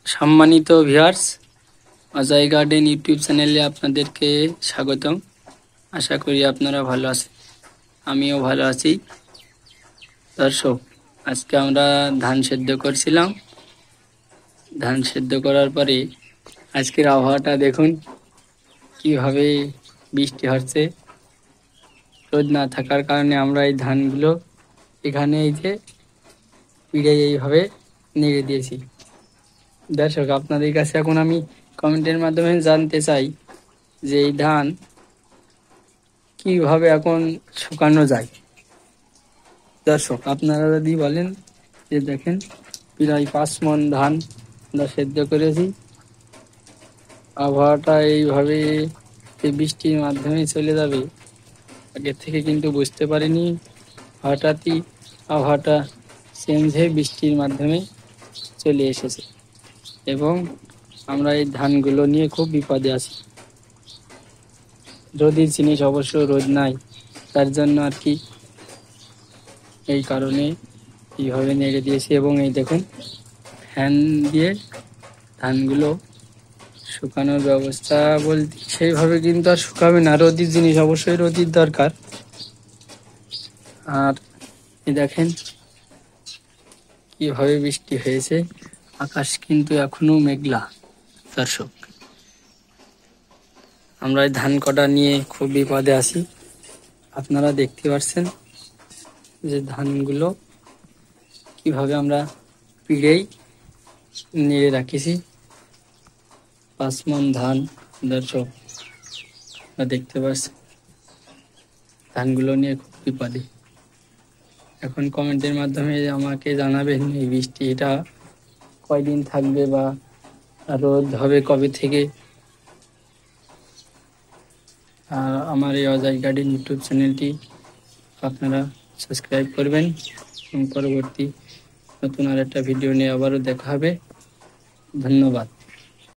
সম্মানিত viewers, Ajay garden YouTube চ্যানেলে আপনাদেরকে স্বাগতম। আশা করি আপনারা ভালো আছেন, আমিও ভালো আছি। দর্শক, আজকে আমরা ধান সেদ্ধ করছিলাম। ধান সেদ্ধ করার পরে আজকের আবহাওয়াটা দেখুন কিভাবে বৃষ্টি হচ্ছে। রোদ না থাকার কারণে আমরা এই ধানগুলো এখানে এই যে পিড়ে এইভাবে নেড়ে দিয়েছি। দর্শক, আপনাদের কাছে এখন আমি কমেন্টের মাধ্যমে জানতে চাই যে এই ধান কিভাবে এখন শুকানো যায়। দর্শক, আপনারা যদি বলেন যে দেখেন প্রায় 5 মণ ধান আমরা সেদ্ধ করেছি। আবহাওয়াটা এইভাবে বৃষ্টির মাধ্যমে চলে যাবে আগে থেকে কিন্তু বুঝতে পারিনি। হঠাৎই আবহাওয়াটা চেঞ্জ হয়ে বৃষ্টির মাধ্যমে চলে এসেছে এবং আমরা এই ধানগুলো নিয়ে খুব বিপদে আছি। রোদের জিনিস অবশ্য রোদ নাই, তার জন্য আর কি এই কারণে এইভাবে নেড়ে দিয়েছি। এবং এই দেখুন ফ্যান দিয়ে ধানগুলো শুকানোর ব্যবস্থা বলতে সেইভাবে কিন্তু আর শুকাবে না, রোদের জিনিস অবশ্যই রোদের দরকার। আর এই দেখেন কিভাবে বৃষ্টি হয়েছে, আকাশ কিন্তু এখনো মেঘলা। দর্শক, আমরা এই ধান কটা নিয়ে খুব বিপদে আছি। আপনারা দেখতে পাচ্ছেন যে ধানগুলো কিভাবে আমরা পিড়েই নেড়ে রাখিছি। 5 মণ ধান। দর্শক, আপনারা দেখতে পাচ্ছেন ধানগুলো নিয়ে খুব বিপদে। এখন কমেন্টের মাধ্যমে আমাকে জানাবেন এই বৃষ্টি এটা কয়দিন থাকবে বা রোদ হবে কবে থেকে। আমার এই অজয় গার্ডেন ইউটিউব চ্যানেলটি আপনারা সাবস্ক্রাইব করবেন এবং পরবর্তী নতুন আর একটা ভিডিও নিয়ে আবারও দেখা হবে। ধন্যবাদ।